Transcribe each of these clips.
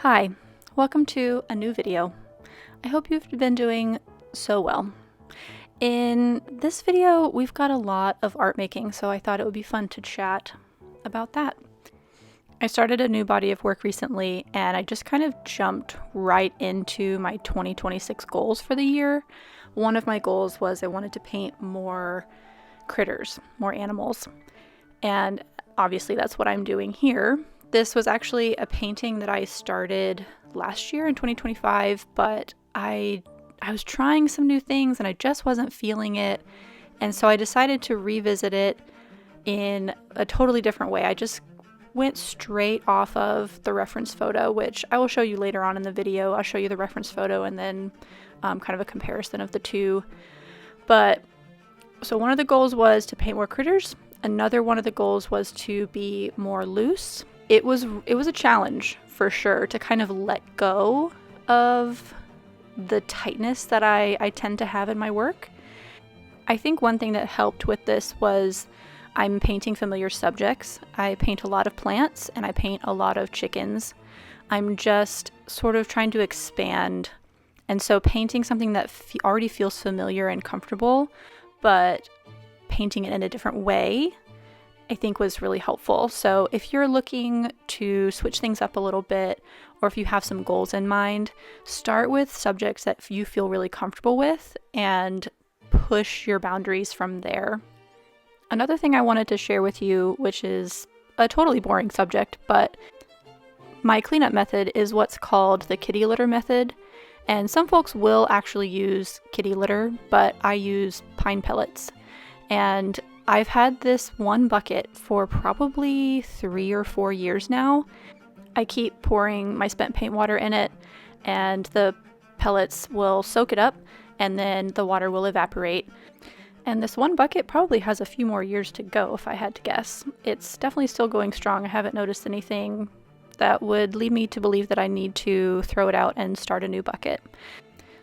Hi, welcome to a new video. I hope you've been doing so well. In this video, we've got a lot of art making, so I thought it would be fun to chat about that. I started a new body of work recently, and I just kind of jumped right into my 2026 goals for the year. One of my goals was I wanted to paint more critters, more animals, and obviously that's what I'm doing here. This was actually a painting that I started last year in 2025, but I was trying some new things and I just wasn't feeling it. And so I decided to revisit it in a totally different way. I just went straight off of the reference photo, which I will show you later on in the video. I'll show you the reference photo and then kind of a comparison of the two. But so one of the goals was to paint more critters. Another one of the goals was to be more loose. It was a challenge for sure to kind of let go of the tightness that I tend to have in my work. I think one thing that helped with this was I'm painting familiar subjects. I paint a lot of plants and I paint a lot of chickens. I'm just sort of trying to expand. And so painting something that already feels familiar and comfortable, but painting it in a different way, I think was really helpful. So if you're looking to switch things up a little bit, or if you have some goals in mind, start with subjects that you feel really comfortable with and push your boundaries from there. Another thing I wanted to share with you, which is a totally boring subject, but my cleanup method is what's called the kitty litter method. And some folks will actually use kitty litter, but I use pine pellets. And I've had this one bucket for probably 3 or 4 years now. I keep pouring my spent paint water in it, and the pellets will soak it up, and then the water will evaporate. And this one bucket probably has a few more years to go, if I had to guess. It's definitely still going strong. I haven't noticed anything that would lead me to believe that I need to throw it out and start a new bucket.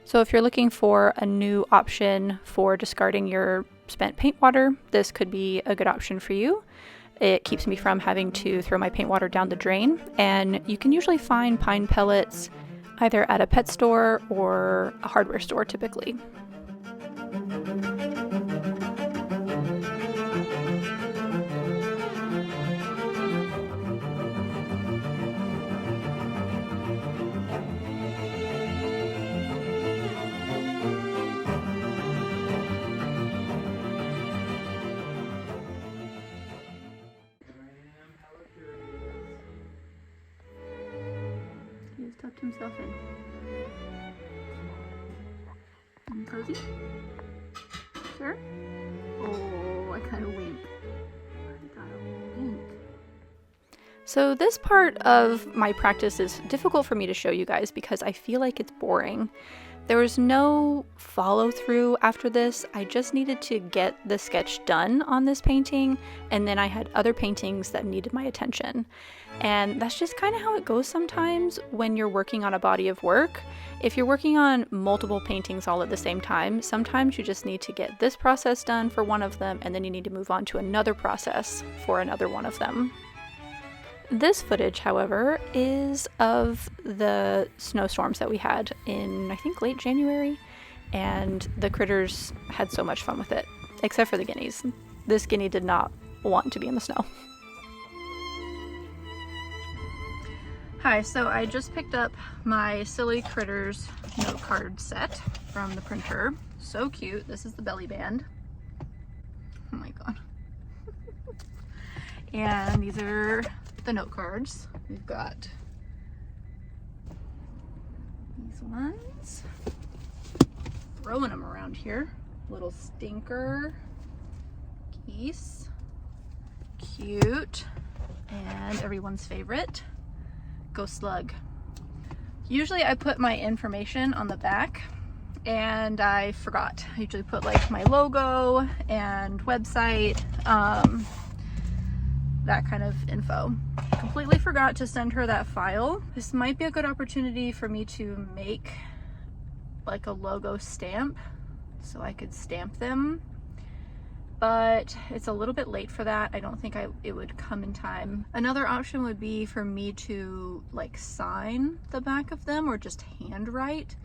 So if you're looking for a new option for discarding your spent paint water, this could be a good option for you. It keeps me from having to throw my paint water down the drain, and you can usually find pine pellets either at a pet store or a hardware store typically. He's tucked himself in. Cozy? Sure? Oh, I kind of wink. I got a wink. So this part of my practice is difficult for me to show you guys because I feel like it's boring. There was no follow through after this. I just needed to get the sketch done on this painting, and then I had other paintings that needed my attention. And that's just kind of how it goes sometimes when you're working on a body of work. If you're working on multiple paintings all at the same time, sometimes you just need to get this process done for one of them, and then you need to move on to another process for another one of them. This footage, however, is of the snowstorms that we had in, I think, late January, and the critters had so much fun with it, except for the guineas. This guinea did not want to be in the snow. Hi, so I just picked up my Silly Critters note card set from the printer. So cute. This is the belly band. Oh my god. And these are the note cards. We've got these ones. Throwing them around here. Little stinker, geese, cute, and everyone's favorite, ghost slug. Usually I put my information on the back, and I forgot. I usually put like my logo and website, that kind of info. Completely forgot to send her that file. This might be a good opportunity for me to make like a logo stamp so I could stamp them. but it's a little bit late for that. I don't think it would come in time. Another option would be for me to like sign the back of them or just handwrite.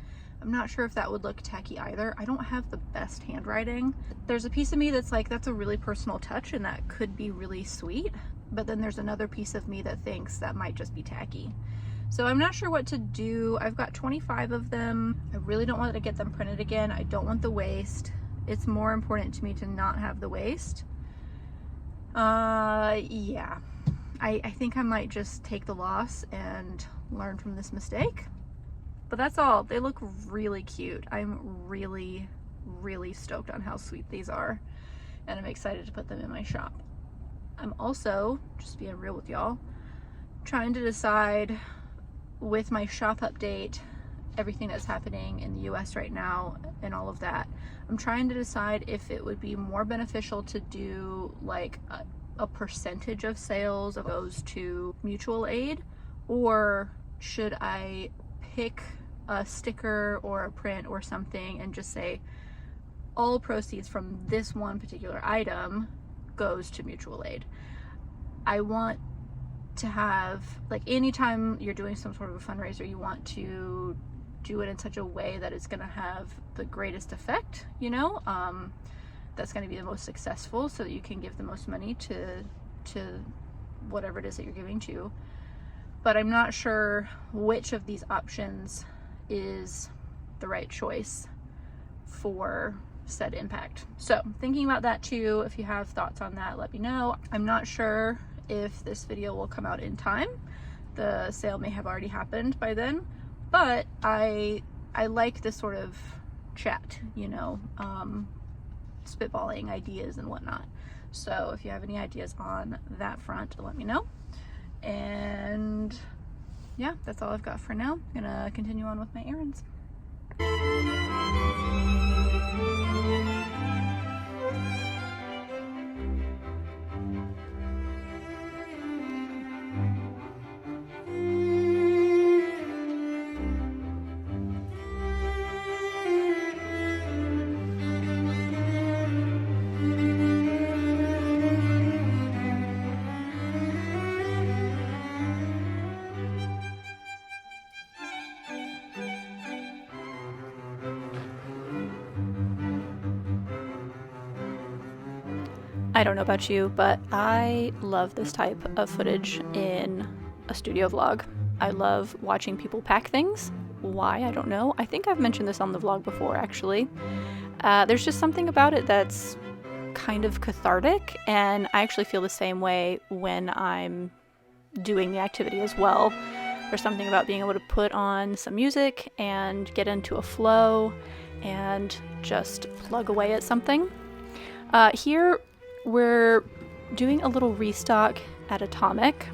I'm not sure if that would look tacky either. I don't have the best handwriting. There's a piece of me that's like, that's a really personal touch and that could be really sweet. But then there's another piece of me that thinks that might just be tacky. So I'm not sure what to do. I've got 25 of them. I really don't want to get them printed again. I don't want the waste. It's more important to me to not have the waste. Yeah. I think I might just take the loss and learn from this mistake. But that's all. They look really cute. I'm really, really stoked on how sweet these are. And I'm excited to put them in my shop. I'm also, just being real with y'all, trying to decide with my shop update, everything that's happening in the US right now and all of that, I'm trying to decide if it would be more beneficial to do like a percentage of sales goes to mutual aid, or should I pick a sticker or a print or something and just say all proceeds from this one particular item goes to mutual aid. I want to have, like, anytime you're doing some sort of a fundraiser, you want to do it in such a way that it's going to have the greatest effect, you know, that's going to be the most successful, so that you can give the most money to whatever it is that you're giving to. But I'm not sure which of these options is the right choice for said impact. So thinking about that too. If you have thoughts on that, let me know. I'm not sure if this video will come out in time. The sale may have already happened by then, but I like this sort of chat, you know, spitballing ideas and whatnot. So if you have any ideas on that front, let me know. And yeah, that's all I've got for now. I'm gonna continue on with my errands. I don't know about you, but I love this type of footage in a studio vlog. I love watching people pack things. Why? I don't know. I think I've mentioned this on the vlog before, actually. There's just something about it that's kind of cathartic, and I actually feel the same way when I'm doing the activity as well. There's something about being able to put on some music and get into a flow and just plug away at something. Here we're doing a little restock at Atomic.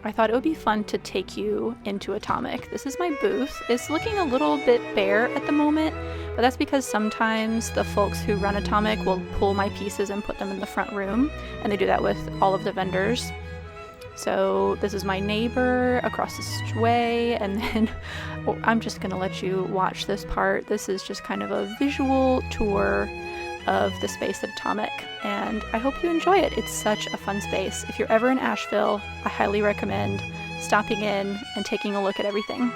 I thought it would be fun to take you into Atomic. This is my booth. It's looking a little bit bare at the moment, but that's because sometimes the folks who run Atomic will pull my pieces and put them in the front room, and they do that with all of the vendors. So this is my neighbor across the way, and then I'm just gonna let you watch this part. This is just kind of a visual tour of the space at Atomic, and I hope you enjoy it. It's such a fun space. If you're ever in Asheville, I highly recommend stopping in and taking a look at everything.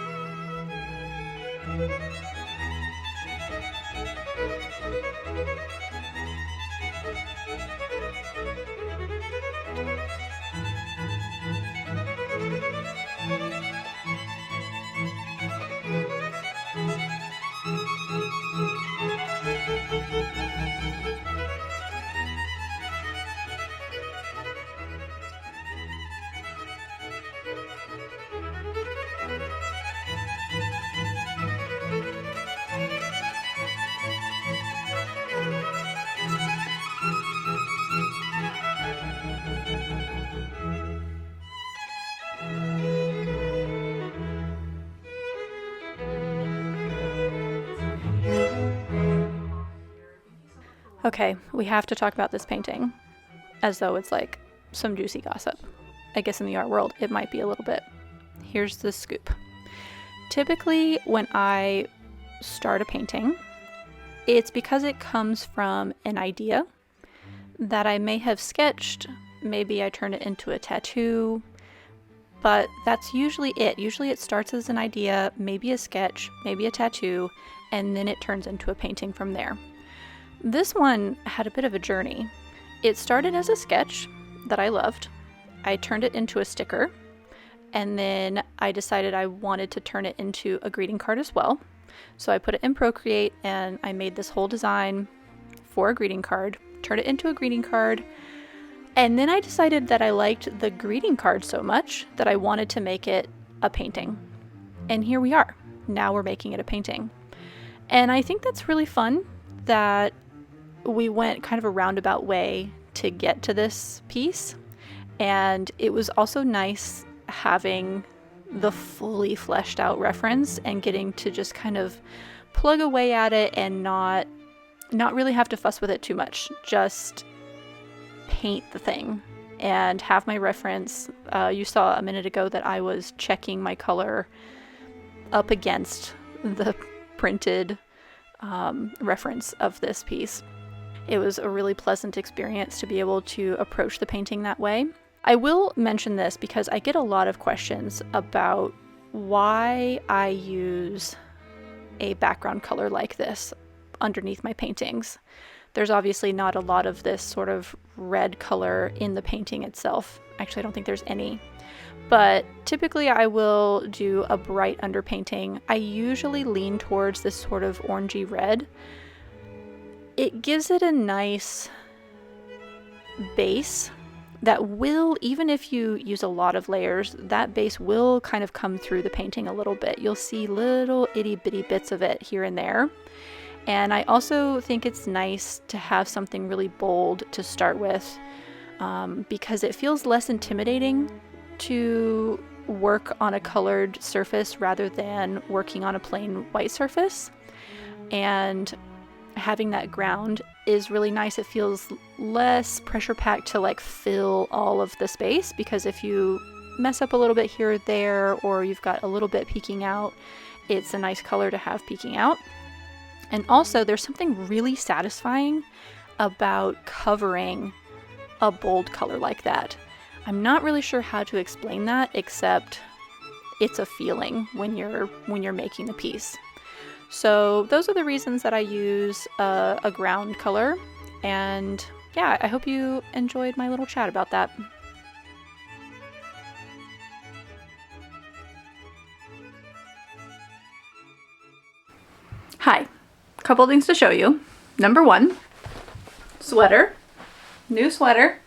Okay, we have to talk about this painting, as though it's like some juicy gossip. I guess in the art world, it might be a little bit. Here's the scoop. Typically, when I start a painting, it's because it comes from an idea that I may have sketched. Maybe I turn it into a tattoo, but that's usually it. Usually it starts as an idea, maybe a sketch, maybe a tattoo, and then it turns into a painting from there. This one had a bit of a journey. It started as a sketch that I loved. I turned it into a sticker, and then I decided I wanted to turn it into a greeting card as well. So I put it in Procreate and I made this whole design for a greeting card, turned it into a greeting card, and then I decided that I liked the greeting card so much that I wanted to make it a painting. And here we are. Now we're making it a painting. And I think that's really fun that we went kind of a roundabout way to get to this piece. And it was also nice having the fully fleshed out reference and getting to just kind of plug away at it and not really have to fuss with it too much. Just paint the thing and have my reference. You saw a minute ago that I was checking my color up against the printed reference of this piece. It was a really pleasant experience to be able to approach the painting that way. I will mention this because I get a lot of questions about why I use a background color like this underneath my paintings. There's obviously not a lot of this sort of red color in the painting itself. Actually, I don't think there's any. But typically I will do a bright underpainting. I usually lean towards this sort of orangey red. It gives it a nice base that will, even if you use a lot of layers, that base will kind of come through the painting a little bit. You'll see little itty bitty bits of it here and there. And I also think it's nice to have something really bold to start with because it feels less intimidating to work on a colored surface rather than working on a plain white surface. And having that ground is really nice. It feels less pressure packed to like fill all of the space, because if you mess up a little bit here or there, or you've got a little bit peeking out, it's a nice color to have peeking out. And also there's something really satisfying about covering a bold color like that. I'm not really sure how to explain that, except it's a feeling when you're making the piece. So those are the reasons that I use a ground color, and yeah, I hope you enjoyed my little chat about that. Hi, couple things to show you. Number one, sweater, new sweater.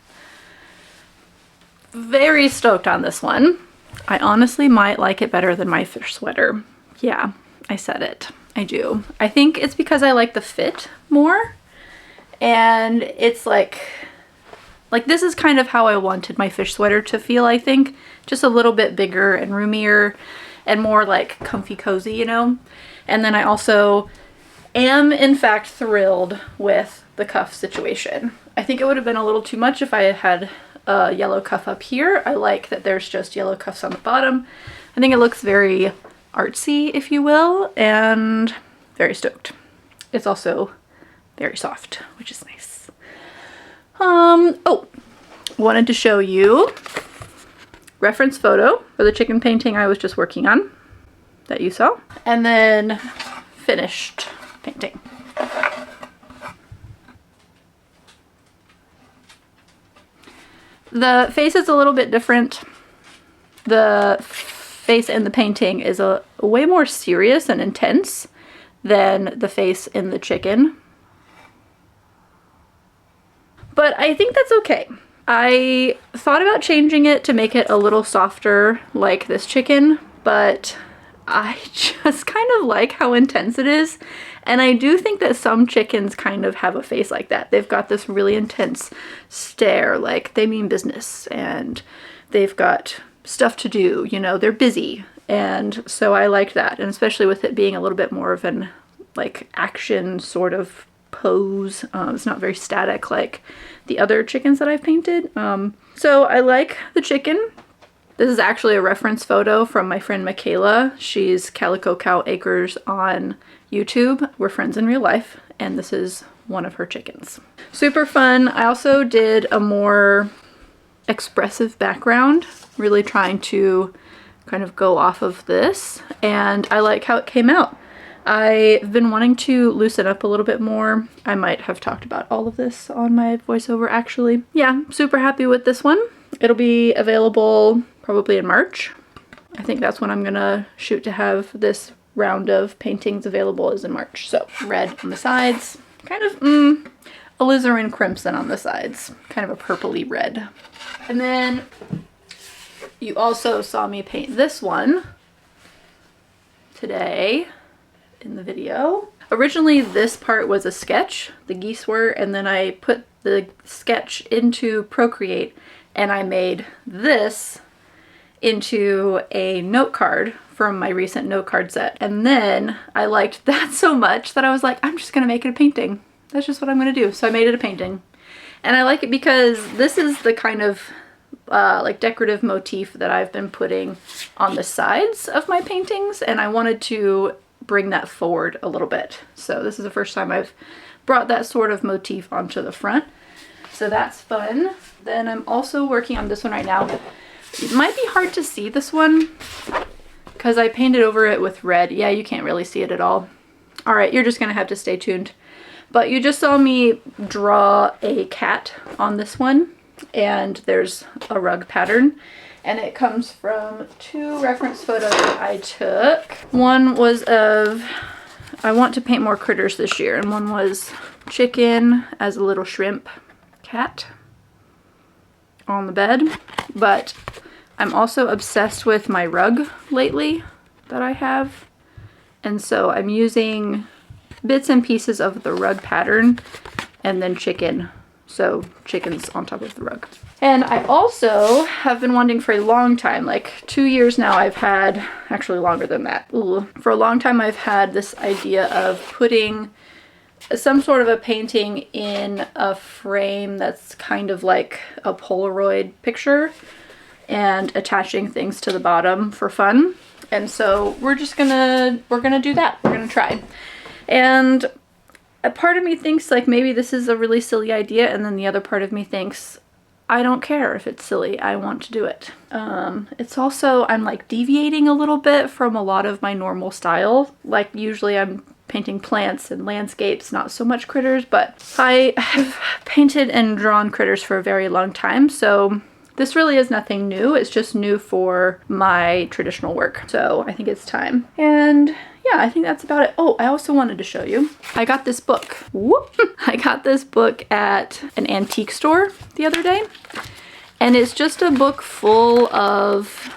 Very stoked on this one. I honestly might like it better than my fish sweater. Yeah, I said it. I do. I think it's because I like the fit more, and it's like this is kind of how I wanted my fish sweater to feel, I think. Just a little bit bigger and roomier and more like comfy cozy, you know? And then I also am in fact thrilled with the cuff situation. I think it would have been a little too much if I had a yellow cuff up here. I like that there's just yellow cuffs on the bottom. I think it looks very artsy, if you will, and very stoked. It's also very soft, which is nice. Oh, wanted to show you reference photo for the chicken painting I was just working on that you saw, and then finished painting. The face is a little bit different. The face in the painting is a way more serious and intense than the face in the chicken. But I think that's okay. I thought about changing it to make it a little softer like this chicken, but I just kind of like how intense it is. And I do think that some chickens kind of have a face like that. They've got this really intense stare, like they mean business and they've got stuff to do, you know, they're busy. And so I liked that, and especially with it being a little bit more of an like action sort of pose. It's not very static like the other chickens that I've painted. So I like the chicken. This is actually a reference photo from my friend Michaela. She's Calico Cow Acres on YouTube. We're friends in real life. and this is one of her chickens. Super fun. I also did a more expressive background, really trying to kind of go off of this, and I like how it came out. I've been wanting to loosen up a little bit more. I might have talked about all of this on my voiceover actually. Yeah, super happy with this one. It'll be available probably in March. I think that's when I'm gonna shoot to have this round of paintings available, is in March. So red on the sides, kind of alizarin crimson on the sides, kind of a purpley red. And then you also saw me paint this one today in the video. Originally this part was a sketch, the geese were, and then I put the sketch into Procreate and I made this into a note card from my recent note card set. And then I liked that so much that I was like, I'm just gonna make it a painting. That's just what I'm gonna do. So I made it a painting. And I like it because this is the kind of like decorative motif that I've been putting on the sides of my paintings, and I wanted to bring that forward a little bit. So this is the first time I've brought that sort of motif onto the front. So that's fun. Then I'm also working on this one right now. It might be hard to see this one because I painted over it with red. Yeah, you can't really see it at all. All right, you're just gonna have to stay tuned. But you just saw me draw a cat on this one, and there's a rug pattern. And it comes from two reference photos that I took. One was of, I want to paint more critters this year, and one was chicken as a little shrimp cat on the bed. But I'm also obsessed with my rug lately that I have. And so I'm using bits and pieces of the rug pattern and then chicken. So chicken's on top of the rug. And I also have been wanting for a long time, like 2 years now, I've had, actually longer than that. Ooh. For a long time I've had this idea of putting some sort of a painting in a frame that's kind of like a Polaroid picture and attaching things to the bottom for fun. And so we're gonna do that. We're gonna try. And a part of me thinks like maybe this is a really silly idea, and then the other part of me thinks I don't care if it's silly, I want to do it. It's also, I'm like deviating a little bit from a lot of my normal style. Like usually I'm painting plants and landscapes, not so much critters, but I have painted and drawn critters for a very long time, so this really is nothing new. It's just new for my traditional work. So I think it's time. And yeah, I think that's about it. Oh, I also wanted to show you. I got this book. Whoop! I got this book at an antique store the other day. And it's just a book full of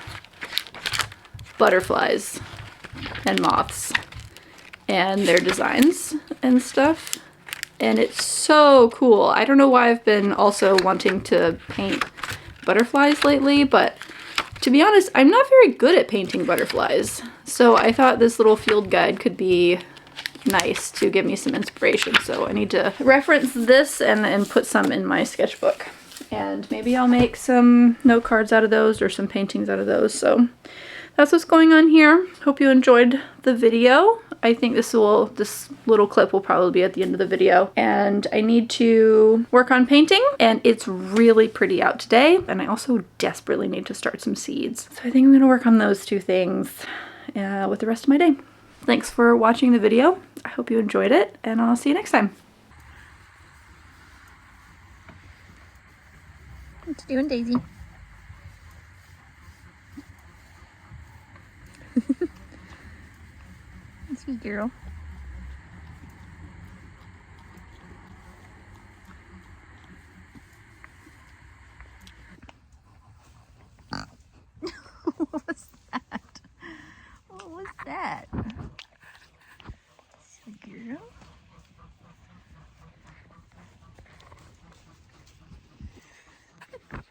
butterflies and moths and their designs and stuff. And it's so cool. I don't know why I've been also wanting to paint butterflies lately, but to be honest, I'm not very good at painting butterflies. So I thought this little field guide could be nice to give me some inspiration. So I need to reference this and put some in my sketchbook. And maybe I'll make some note cards out of those or some paintings out of those. So that's what's going on here. Hope you enjoyed the video. I think this little clip will probably be at the end of the video. And I need to work on painting, and it's really pretty out today. And I also desperately need to start some seeds. So I think I'm gonna work on those two things with the rest of my day. Thanks for watching the video. I hope you enjoyed it, and I'll see you next time. What you doing, Daisy? Sweet girl.